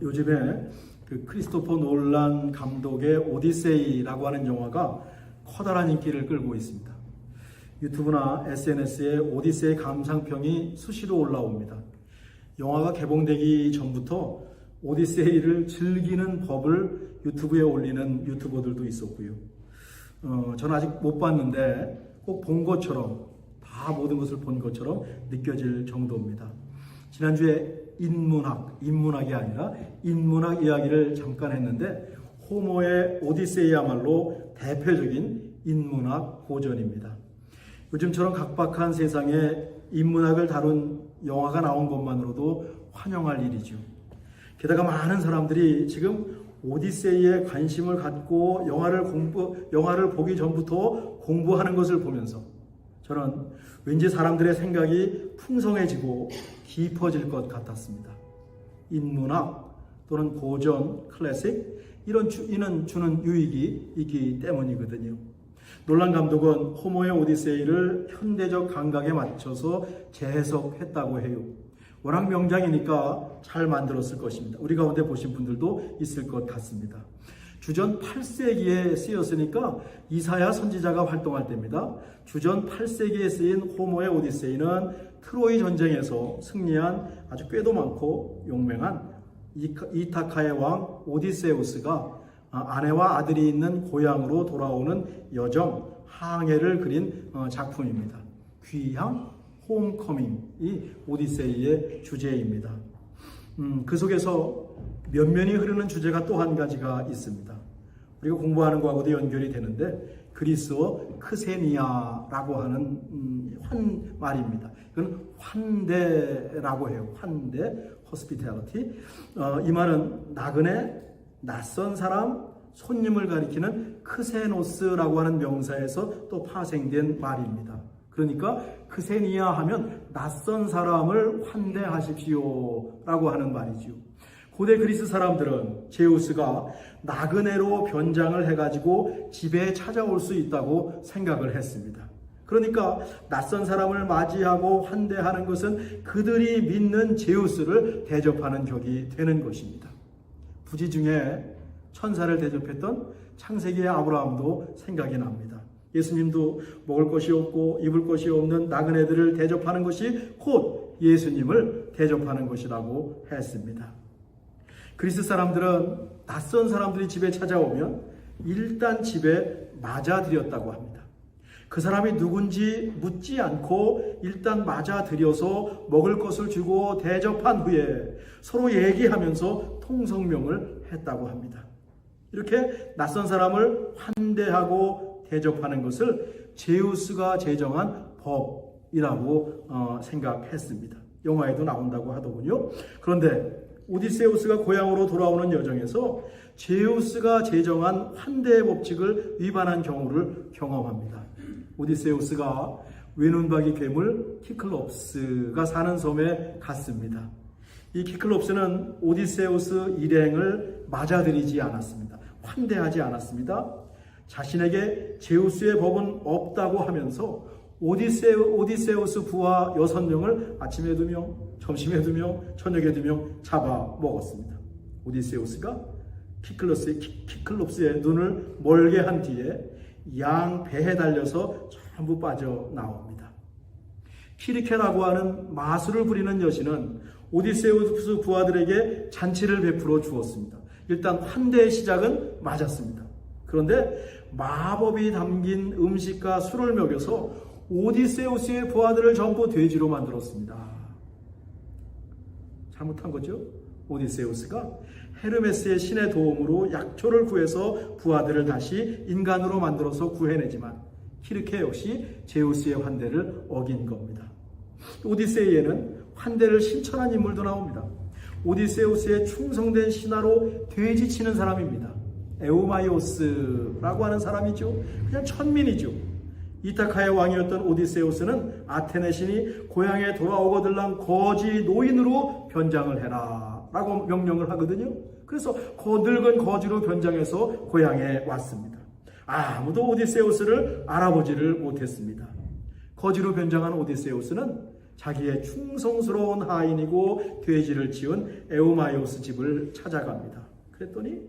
요즘에 그 크리스토퍼 놀란 감독의 오디세이라고 하는 영화가 커다란 인기를 끌고 있습니다. 유튜브나 SNS에 오디세이 감상평이 수시로 올라옵니다. 영화가 개봉되기 전부터 오디세이를 즐기는 법을 유튜브에 올리는 유튜버들도 있었고요. 저는 아직 못 봤는데 꼭 본 것처럼, 다 모든 것을 본 것처럼 느껴질 정도입니다. 지난주에 인문학이 아니라 인문학 이야기를 잠깐 했는데 호모의 오디세이야말로 대표적인 인문학 고전입니다. 요즘처럼 각박한 세상에 인문학을 다룬 영화가 나온 것만으로도 환영할 일이죠. 게다가 많은 사람들이 지금 오디세이에 관심을 갖고 영화를 보기 전부터 공부하는 것을 보면서 저는 왠지 사람들의 생각이 풍성해지고 깊어질 것 같았습니다. 인문학 또는 고전, 클래식 이는 주는 유익이 있기 때문이거든요. 놀란 감독은 호모의 오디세이를 현대적 감각에 맞춰서 재해석했다고 해요. 워낙 명작이니까 잘 만들었을 것입니다. 우리 가운데 보신 분들도 있을 것 같습니다. 주전 8세기에 쓰였으니까 이사야 선지자가 활동할 때입니다. 주전 8세기에 쓰인 호모의 오디세이는 트로이 전쟁에서 승리한 아주 꾀도 많고 용맹한 이타카의 왕 오디세우스가 아내와 아들이 있는 고향으로 돌아오는 여정, 항해를 그린 작품입니다. 귀향, 홈커밍이 오디세이의 주제입니다. 그 속에서 면면이 흐르는 주제가 또 한 가지가 있습니다. 우리가 공부하는 거하고도 연결이 되는데 그리스어 크세니아라고 하는 말입니다. 이건 환대라고 해요. 환대, hospitality. 이 말은 나그네, 낯선 사람, 손님을 가리키는 크세노스라고 하는 명사에서 또 파생된 말입니다. 그러니까 크세니아 하면 낯선 사람을 환대하십시오 라고 하는 말이죠. 고대 그리스 사람들은 제우스가 나그네로 변장을 해가지고 집에 찾아올 수 있다고 생각을 했습니다. 그러니까 낯선 사람을 맞이하고 환대하는 것은 그들이 믿는 제우스를 대접하는 격이 되는 것입니다. 부지 중에 천사를 대접했던 창세기의 아브라함도 생각이 납니다. 예수님도 먹을 것이 없고 입을 것이 없는 나그네들을 대접하는 것이 곧 예수님을 대접하는 것이라고 했습니다. 그리스 사람들은 낯선 사람들이 집에 찾아오면 일단 집에 맞아들였다고 합니다. 그 사람이 누군지 묻지 않고 일단 맞아들여서 먹을 것을 주고 대접한 후에 서로 얘기하면서 통성명을 했다고 합니다. 이렇게 낯선 사람을 환대하고 대접하는 것을 제우스가 제정한 법이라고 생각했습니다. 영화에도 나온다고 하더군요. 그런데 오디세우스가 고향으로 돌아오는 여정에서 제우스가 제정한 환대의 법칙을 위반한 경우를 경험합니다. 오디세우스가 외눈박이 괴물 키클롭스가 사는 섬에 갔습니다. 이 키클롭스는 오디세우스 일행을 맞아들이지 않았습니다. 환대하지 않았습니다. 자신에게 제우스의 법은 없다고 하면서 오디세우스 부하 6명을 아침에 2명, 점심에 2명, 저녁에 2명 잡아 먹었습니다. 오디세우스가 키클롭스의 눈을 멀게 한 뒤에 양 배에 달려서 전부 빠져나옵니다. 키리케라고 하는 마술을 부리는 여신은 오디세우스 부하들에게 잔치를 베풀어 주었습니다. 일단 환대의 시작은 맞았습니다. 그런데 마법이 담긴 음식과 술을 먹여서 오디세우스의 부하들을 전부 돼지로 만들었습니다. 잘못한 거죠? 오디세우스가 헤르메스의 신의 도움으로 약초를 구해서 부하들을 다시 인간으로 만들어서 구해내지만 키르케 역시 제우스의 환대를 어긴 겁니다. 오디세이에는 환대를 실천한 인물도 나옵니다. 오디세우스의 충성된 신하로 돼지치는 사람입니다. 에우마이오스라고 하는 사람이죠. 그냥 천민이죠. 이타카의 왕이었던 오디세우스는 아테네 신이 고향에 돌아오거들랑 거지 노인으로 변장을 해라 라고 명령을 하거든요. 그래서 늙은 거지로 변장해서 고향에 왔습니다. 아무도 오디세우스를 알아보지를 못했습니다. 거지로 변장한 오디세우스는 자기의 충성스러운 하인이고 돼지를 지은 에우마이오스 집을 찾아갑니다. 그랬더니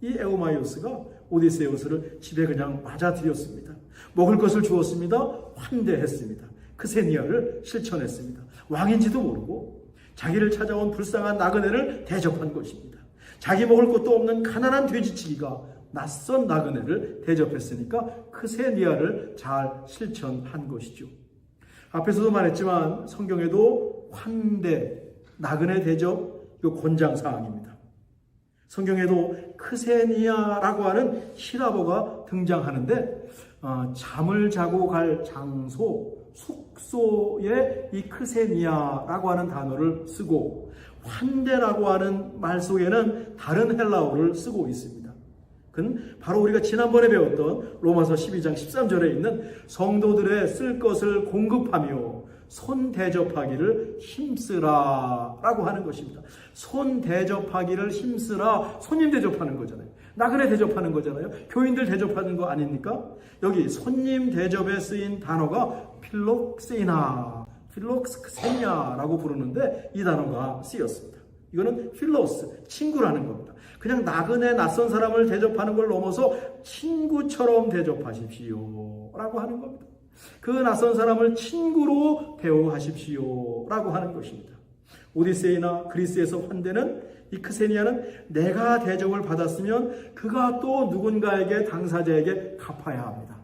이 에우마이오스가 오디세우스를 집에 그냥 맞아들였습니다. 먹을 것을 주었습니다. 환대했습니다. 크세니아를 실천했습니다. 왕인지도 모르고 자기를 찾아온 불쌍한 나그네를 대접한 것입니다. 자기 먹을 것도 없는 가난한 돼지치기가 낯선 나그네를 대접했으니까 크세니아를 잘 실천한 것이죠. 앞에서도 말했지만 성경에도 환대, 나그네 대접, 이거 권장사항입니다. 성경에도 크세니아라고 하는 히라보가 등장하는데 잠을 자고 갈 장소, 숙소에 이 크세니아라고 하는 단어를 쓰고 환대라고 하는 말 속에는 다른 헬라어를 쓰고 있습니다. 그건 바로 우리가 지난번에 배웠던 로마서 12장 13절에 있는 성도들의 쓸 것을 공급하며 손 대접하기를 힘쓰라 라고 하는 것입니다. 손 대접하기를 힘쓰라, 손님 대접하는 거잖아요. 나그네 대접하는 거잖아요. 교인들 대접하는 거 아닙니까? 여기 손님 대접에 쓰인 단어가 필록세나, 필록스세냐라고 부르는데 이 단어가 쓰였습니다. 이거는 필로스, 친구라는 겁니다. 그냥 나그네 낯선 사람을 대접하는 걸 넘어서 친구처럼 대접하십시오 라고 하는 겁니다. 그 낯선 사람을 친구로 대우하십시오 라고 하는 것입니다. 오디세이나 그리스에서 환대는 이 크세니아는 내가 대접을 받았으면 그가 또 누군가에게 당사자에게 갚아야 합니다.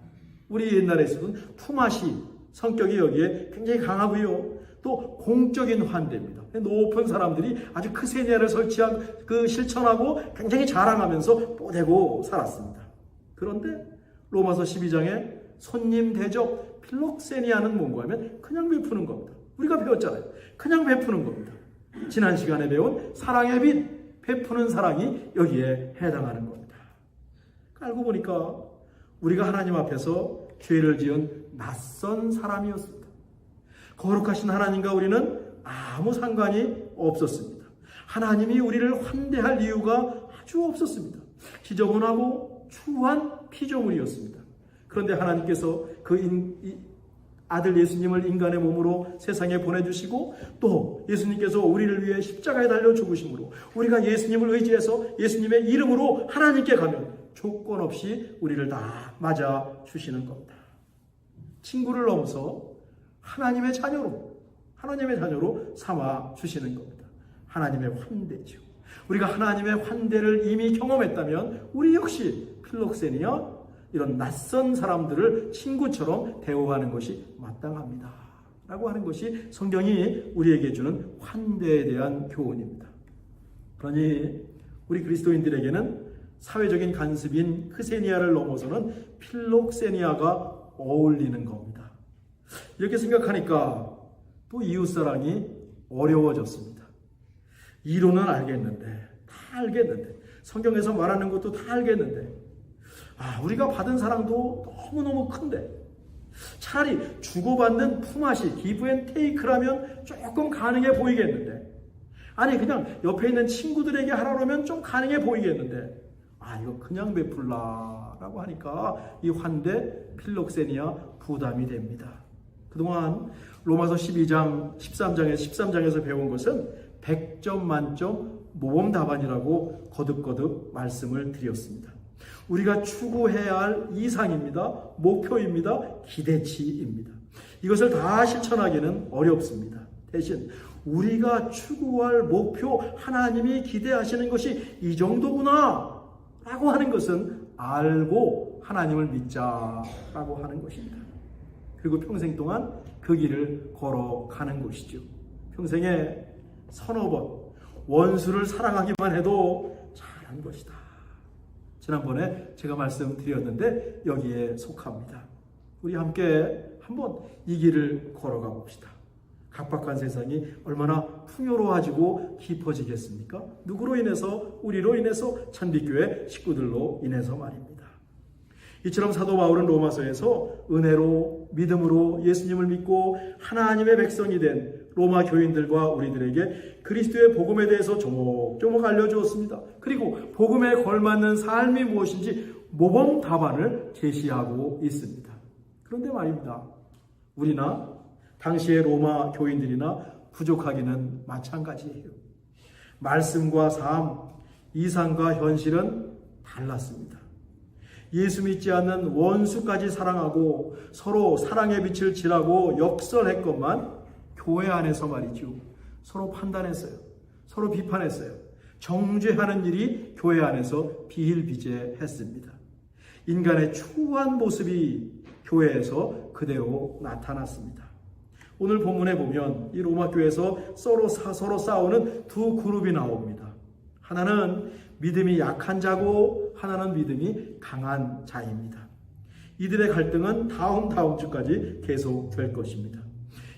우리 옛날에 쓰던 품앗이 성격이 여기에 굉장히 강하고요. 또 공적인 환대입니다. 높은 사람들이 아주 크세니아를 실천하고 굉장히 자랑하면서 뽀대고 살았습니다. 그런데 로마서 12장에 손님 대접 필록세니아는 뭔가 하면 그냥 베푸는 겁니다. 우리가 배웠잖아요. 그냥 베푸는 겁니다. 지난 시간에 배운 사랑의 빛, 베푸는 사랑이 여기에 해당하는 겁니다. 알고 보니까 우리가 하나님 앞에서 죄를 지은 낯선 사람이었습니다. 거룩하신 하나님과 우리는 아무 상관이 없었습니다. 하나님이 우리를 환대할 이유가 아주 없었습니다. 지저분하고 추한 피조물이었습니다. 그런데 하나님께서 아들 예수님을 인간의 몸으로 세상에 보내주시고 또 예수님께서 우리를 위해 십자가에 달려 죽으심으로 우리가 예수님을 의지해서 예수님의 이름으로 하나님께 가면 조건 없이 우리를 다 맞아 주시는 겁니다. 친구를 넘어서 하나님의 자녀로 삼아 주시는 겁니다. 하나님의 환대죠. 우리가 하나님의 환대를 이미 경험했다면 우리 역시 필록세니아 이런 낯선 사람들을 친구처럼 대우하는 것이 마땅합니다. 라고 하는 것이 성경이 우리에게 주는 환대에 대한 교훈입니다. 그러니 우리 그리스도인들에게는 사회적인 간습인 크세니아를 넘어서는 필록세니아가 어울리는 겁니다. 이렇게 생각하니까 또 이웃사랑이 어려워졌습니다. 이론은 알겠는데, 다 알겠는데, 성경에서 말하는 것도 다 알겠는데, 우리가 받은 사랑도 너무너무 큰데 차라리 주고받는 품앗이 기브 앤 테이크라면 조금 가능해 보이겠는데 아니 그냥 옆에 있는 친구들에게 하라면 좀 가능해 보이겠는데 이거 그냥 베풀라라고 하니까 이 환대 필록세니아 부담이 됩니다. 그동안 로마서 12장 13장에서 배운 것은 100점 만점 모범 답안이라고 거듭거듭 말씀을 드렸습니다. 우리가 추구해야 할 이상입니다. 목표입니다. 기대치입니다. 이것을 다 실천하기는 어렵습니다. 대신 우리가 추구할 목표, 하나님이 기대하시는 것이 이 정도구나 라고 하는 것은 알고 하나님을 믿자라고 하는 것입니다. 그리고 평생 동안 그 길을 걸어가는 것이죠. 평생에 서너 번 원수를 사랑하기만 해도 잘한 것이다. 지난번에 제가 말씀드렸는데 여기에 속합니다. 우리 함께 한번 이 길을 걸어가 봅시다. 각박한 세상이 얼마나 풍요로워지고 깊어지겠습니까? 누구로 인해서? 우리로 인해서, 찬빛교회 식구들로 인해서 말입니다. 이처럼 사도 바울은 로마서에서 은혜로 믿음으로 예수님을 믿고 하나님의 백성이 된 로마 교인들과 우리들에게 그리스도의 복음에 대해서 조목조목 알려주었습니다. 그리고 복음에 걸맞는 삶이 무엇인지 모범 답안을 제시하고 있습니다. 그런데 말입니다. 우리나 당시의 로마 교인들이나 부족하기는 마찬가지예요. 말씀과 삶, 이상과 현실은 달랐습니다. 예수 믿지 않는 원수까지 사랑하고 서로 사랑의 빛을 지라고 역설했건만 교회 안에서 말이죠. 서로 판단했어요. 서로 비판했어요. 정죄하는 일이 교회 안에서 비일비재했습니다. 인간의 추한 모습이 교회에서 그대로 나타났습니다. 오늘 본문에 보면 이 로마 교회에서 서로 싸우는 두 그룹이 나옵니다. 하나는 믿음이 약한 자고 하나는 믿음이 강한 자입니다. 이들의 갈등은 다음 주까지 계속될 것입니다.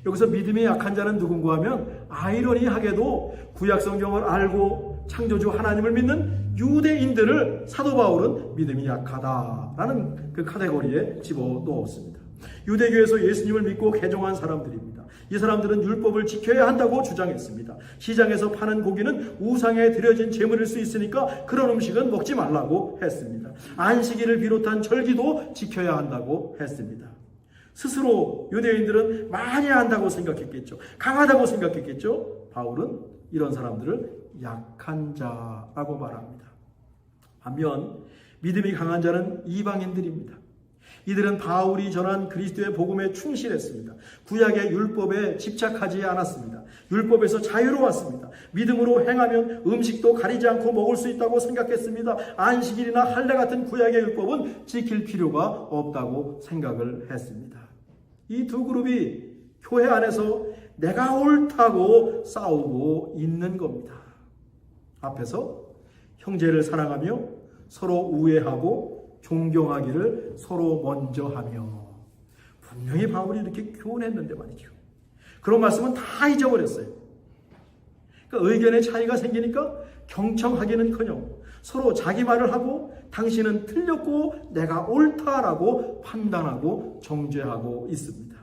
여기서 믿음이 약한 자는 누군가 하면 아이러니하게도 구약 성경을 알고 창조주 하나님을 믿는 유대인들을 사도 바울은 믿음이 약하다라는 그 카테고리에 집어넣었습니다. 유대교에서 예수님을 믿고 개종한 사람들입니다. 이 사람들은 율법을 지켜야 한다고 주장했습니다. 시장에서 파는 고기는 우상에 드려진 제물일 수 있으니까 그런 음식은 먹지 말라고 했습니다. 안식일을 비롯한 절기도 지켜야 한다고 했습니다. 스스로 유대인들은 많이 안다고 생각했겠죠. 강하다고 생각했겠죠. 바울은 이런 사람들을 약한 자라고 말합니다. 반면 믿음이 강한 자는 이방인들입니다. 이들은 바울이 전한 그리스도의 복음에 충실했습니다. 구약의 율법에 집착하지 않았습니다. 율법에서 자유로웠습니다. 믿음으로 행하면 음식도 가리지 않고 먹을 수 있다고 생각했습니다. 안식일이나 할례 같은 구약의 율법은 지킬 필요가 없다고 생각을 했습니다. 이 두 그룹이 교회 안에서 내가 옳다고 싸우고 있는 겁니다. 앞에서 형제를 사랑하며 서로 우애하고 존경하기를 서로 먼저 하며, 분명히 바울이 이렇게 교훈했는데 말이죠. 그런 말씀은 다 잊어버렸어요. 그러니까 의견의 차이가 생기니까 경청하기는커녕 서로 자기 말을 하고 당신은 틀렸고 내가 옳다라고 판단하고 정죄하고 있습니다.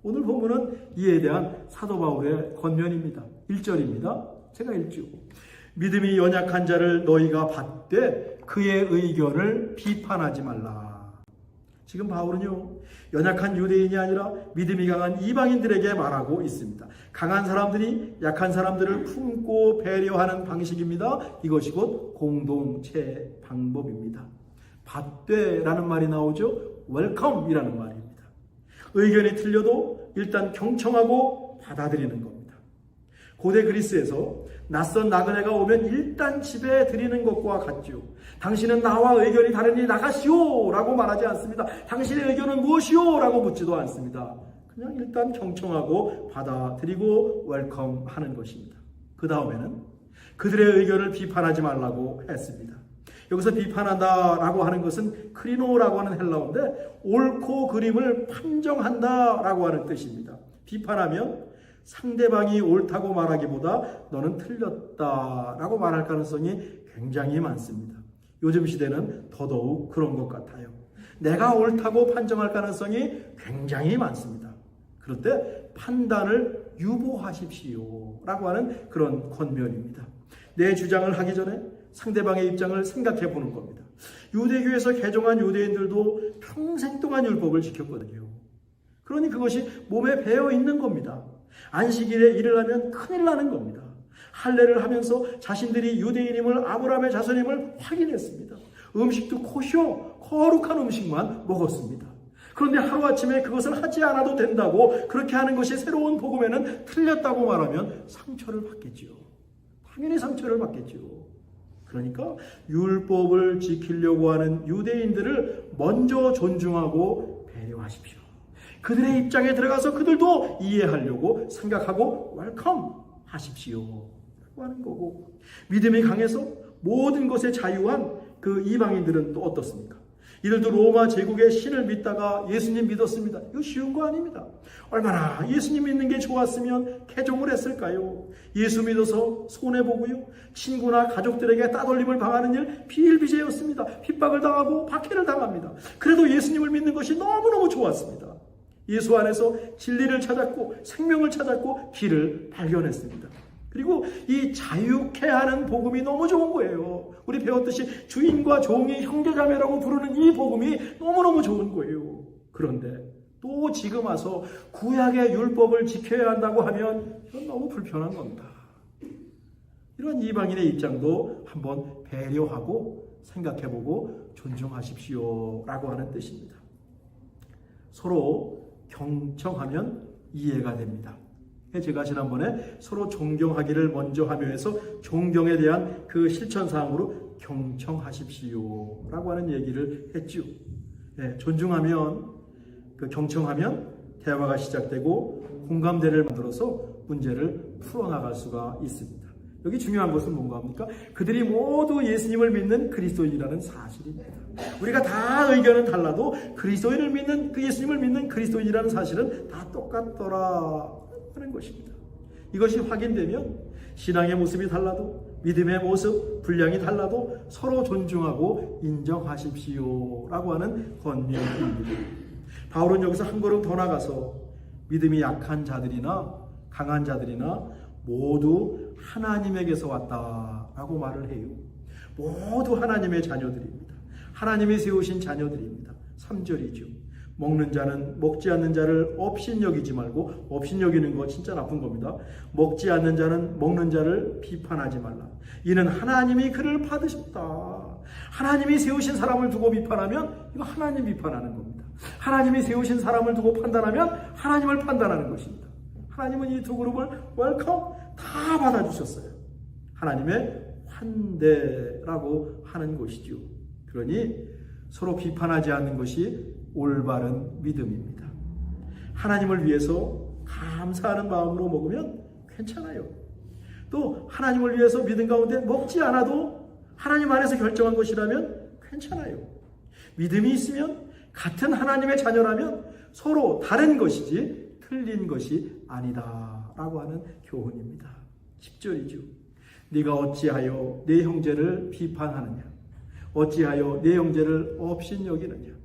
오늘 본문은 이에 대한 사도 바울의 권면입니다. 1절입니다. 제가 읽죠. 믿음이 연약한 자를 너희가 받되 그의 의견을 비판하지 말라. 지금 바울은요, 연약한 유대인이 아니라 믿음이 강한 이방인들에게 말하고 있습니다. 강한 사람들이 약한 사람들을 품고 배려하는 방식입니다. 이것이 곧 공동체 방법입니다. 받되라는 말이 나오죠. 웰컴이라는 말입니다. 의견이 틀려도 일단 경청하고 받아들이는 겁니다. 고대 그리스에서 낯선 나그네가 오면 일단 집에 들이는 것과 같죠. 당신은 나와 의견이 다르니 나가시오 라고 말하지 않습니다. 당신의 의견은 무엇이오 라고 묻지도 않습니다. 그냥 일단 경청하고 받아들이고 웰컴 하는 것입니다. 그 다음에는 그들의 의견을 비판하지 말라고 했습니다. 여기서 비판한다라고 하는 것은 크리노라고 하는 헬라어인데 옳고 그름을 판정한다라고 하는 뜻입니다. 비판하면 상대방이 옳다고 말하기보다 너는 틀렸다라고 말할 가능성이 굉장히 많습니다. 요즘 시대는 더더욱 그런 것 같아요. 내가 옳다고 판정할 가능성이 굉장히 많습니다. 그럴 때 판단을 유보하십시오 라고 하는 그런 권면입니다. 내 주장을 하기 전에 상대방의 입장을 생각해 보는 겁니다. 유대교에서 개종한 유대인들도 평생 동안 율법을 지켰거든요. 그러니 그것이 몸에 배어 있는 겁니다. 안식일에 일을 하면 큰일 나는 겁니다. 할례를 하면서 자신들이 유대인임을, 아브라함의 자손임을 확인했습니다. 음식도 코시오, 거룩한 음식만 먹었습니다. 그런데 하루아침에 그것을 하지 않아도 된다고 그렇게 하는 것이 새로운 복음에는 틀렸다고 말하면 상처를 받겠지요. 당연히 상처를 받겠지요. 그러니까 율법을 지키려고 하는 유대인들을 먼저 존중하고 배려하십시오. 그들의 입장에 들어가서 그들도 이해하려고 생각하고 웰컴 하십시오 라고 하는 거고, 믿음이 강해서 모든 것에 자유한 그 이방인들은 또 어떻습니까? 이들도 로마 제국의 신을 믿다가 예수님 믿었습니다. 이거 쉬운 거 아닙니다. 얼마나 예수님 믿는 게 좋았으면 개종을 했을까요? 예수 믿어서 손해보고요, 친구나 가족들에게 따돌림을 당하는 일 비일비재였습니다. 핍박을 당하고 박해를 당합니다. 그래도 예수님을 믿는 것이 너무너무 좋았습니다. 예수 안에서 진리를 찾았고 생명을 찾았고 길을 발견했습니다. 그리고 이 자유케 하는 복음이 너무 좋은 거예요. 우리 배웠듯이 주인과 종이 형제자매라고 부르는 이 복음이 너무너무 좋은 거예요. 그런데 또 지금 와서 구약의 율법을 지켜야 한다고 하면 이건 너무 불편한 겁니다. 이런 이방인의 입장도 한번 배려하고 생각해보고 존중하십시오 라고 하는 뜻입니다. 서로 경청하면 이해가 됩니다. 제가 지난번에 서로 존경하기를 먼저 하며 해서 존경에 대한 그 실천사항으로 경청하십시오 라고 하는 얘기를 했죠. 존중하면, 경청하면 대화가 시작되고 공감대를 만들어서 문제를 풀어나갈 수가 있습니다. 여기 중요한 것은 뭔가 합니까? 그들이 모두 예수님을 믿는 그리스도인이라는 사실입니다. 우리가 다 의견은 달라도 그리스도인을 믿는, 그 예수님을 믿는 그리스도인이라는 사실은 다 똑같더라 하는 것입니다. 이것이 확인되면 신앙의 모습이 달라도, 믿음의 모습, 분량이 달라도 서로 존중하고 인정하십시오 라고 하는 권면입니다. 바울은 여기서 한 걸음 더 나가서 믿음이 약한 자들이나 강한 자들이나 모두 하나님에게서 왔다라고 말을 해요. 모두 하나님의 자녀들입니다. 하나님이 세우신 자녀들입니다. 3절이죠. 먹는 자는 먹지 않는 자를 업신여기지 말고, 업신여기는 거 진짜 나쁜 겁니다. 먹지 않는 자는 먹는 자를 비판하지 말라. 이는 하나님이 그를 받으셨다. 하나님이 세우신 사람을 두고 비판하면 이거 하나님 비판하는 겁니다. 하나님이 세우신 사람을 두고 판단하면 하나님을 판단하는 것입니다. 하나님은 이 두 그룹을 웰컴 다 받아주셨어요. 하나님의 환대라고 하는 것이죠. 그러니 서로 비판하지 않는 것이 올바른 믿음입니다. 하나님을 위해서 감사하는 마음으로 먹으면 괜찮아요. 또 하나님을 위해서 믿음 가운데 먹지 않아도 하나님 안에서 결정한 것이라면 괜찮아요. 믿음이 있으면, 같은 하나님의 자녀라면 서로 다른 것이지 틀린 것이 아니다 라고 하는 교훈입니다. 10절이죠. 네가 어찌하여 네 형제를 비판하느냐, 어찌하여 네 형제를 업신여기느냐.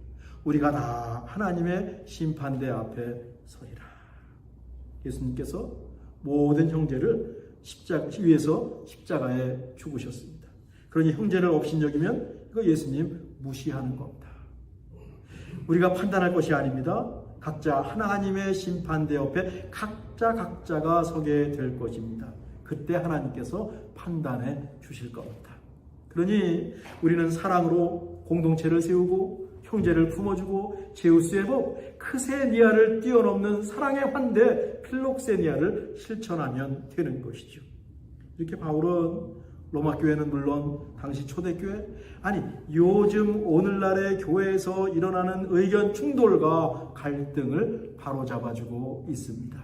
우리가 다 하나님의 심판대 앞에 서리라. 예수님께서 모든 형제를 위해서 십자가에 죽으셨습니다. 그러니 형제를 업신여기면 이거 예수님 무시하는 겁니다. 우리가 판단할 것이 아닙니다. 각자 하나님의 심판대 옆에 각자가 서게 될 것입니다. 그때 하나님께서 판단해 주실 겁니다. 그러니 우리는 사랑으로 공동체를 세우고 형제를 품어주고 제우스의 법 크세니아를 뛰어넘는 사랑의 환대 필록세니아를 실천하면 되는 것이죠. 이렇게 바울은 로마 교회는 물론 당시 초대교회, 아니 요즘 오늘날의 교회에서 일어나는 의견 충돌과 갈등을 바로잡아주고 있습니다.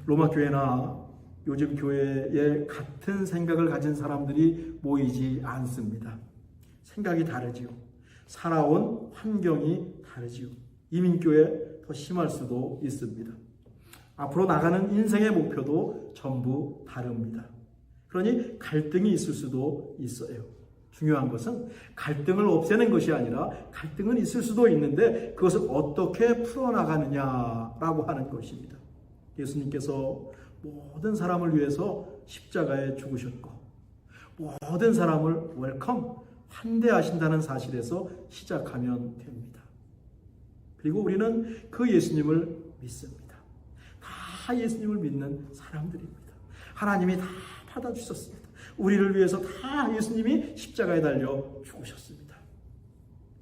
로마 교회나 요즘 교회에 같은 생각을 가진 사람들이 모이지 않습니다. 생각이 다르지요. 살아온 환경이 다르지요. 이민교회 더 심할 수도 있습니다. 앞으로 나가는 인생의 목표도 전부 다릅니다. 그러니 갈등이 있을 수도 있어요. 중요한 것은 갈등을 없애는 것이 아니라 갈등은 있을 수도 있는데 그것을 어떻게 풀어나가느냐라고 하는 것입니다. 예수님께서 모든 사람을 위해서 십자가에 죽으셨고 모든 사람을 웰컴, 환대하신다는 사실에서 시작하면 됩니다. 그리고 우리는 그 예수님을 믿습니다. 다 예수님을 믿는 사람들입니다. 하나님이 다 받아주셨습니다. 우리를 위해서 다 예수님이 십자가에 달려 죽으셨습니다.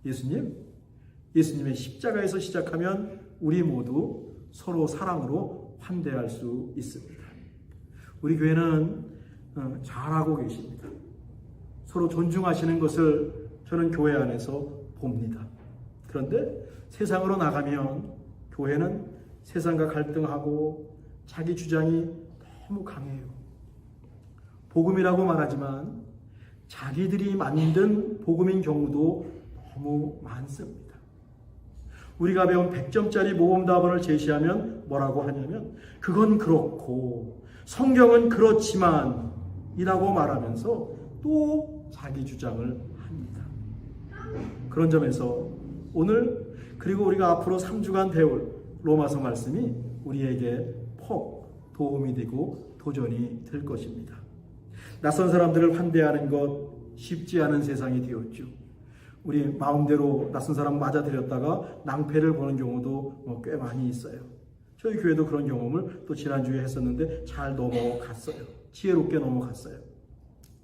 예수님의 십자가에서 시작하면 우리 모두 서로 사랑으로 환대할 수 있습니다. 우리 교회는 잘하고 계십니다. 서로 존중하시는 것을 저는 교회 안에서 봅니다. 그런데 세상으로 나가면 교회는 세상과 갈등하고 자기 주장이 너무 강해요. 복음이라고 말하지만 자기들이 만든 복음인 경우도 너무 많습니다. 우리가 배운 100점짜리 모범답안을 제시하면 뭐라고 하냐면 그건 그렇고 성경은 그렇지만 이라고 말하면서 또 자기 주장을 합니다. 그런 점에서 오늘 그리고 우리가 앞으로 3주간 배울 로마서 말씀이 우리에게 퍽 도움이 되고 도전이 될 것입니다. 낯선 사람들을 환대하는 것 쉽지 않은 세상이 되었죠. 우리 마음대로 낯선 사람 맞아들였다가 낭패를 보는 경우도 꽤 많이 있어요. 저희 교회도 그런 경험을 또 지난주에 했었는데 잘 넘어갔어요. 지혜롭게 넘어갔어요.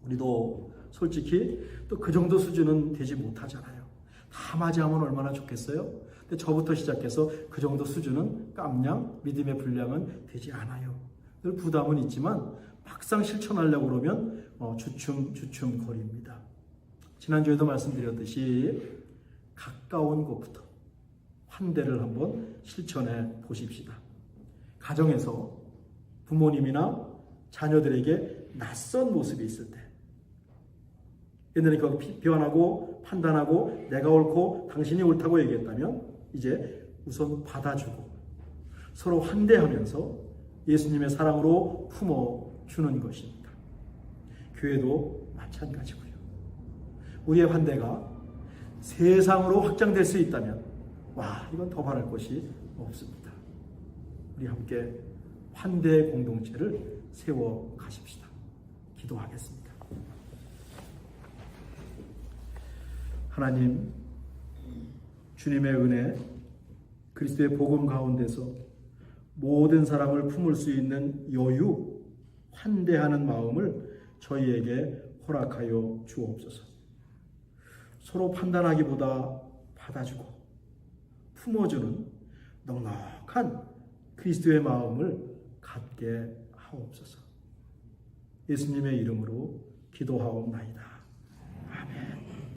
우리도 솔직히 또 그 정도 수준은 되지 못하잖아요. 다 맞이하면 얼마나 좋겠어요? 근데 저부터 시작해서 그 정도 수준은 깜냥 믿음의 분량은 되지 않아요. 늘 부담은 있지만 막상 실천하려고 그러면 주춤 거립니다. 지난주에도 말씀드렸듯이 가까운 곳부터 환대를 한번 실천해 보십시다. 가정에서 부모님이나 자녀들에게 낯선 모습이 있을 때, 옛날에 그 비판하고 판단하고 내가 옳고 당신이 옳다고 얘기했다면 이제 우선 받아주고 서로 환대하면서 예수님의 사랑으로 품어주는 것입니다. 교회도 마찬가지고요. 우리의 환대가 세상으로 확장될 수 있다면 이건 더 바랄 것이 없습니다. 우리 함께 환대 공동체를 세워 가십시다. 기도하겠습니다. 하나님, 주님의 은혜, 그리스도의 복음 가운데서 모든 사람을 품을 수 있는 여유, 환대하는 마음을 저희에게 허락하여 주옵소서. 서로 판단하기보다 받아주고 품어주는 넉넉한 그리스도의 마음을 갖게 하옵소서. 예수님의 이름으로 기도하옵나이다.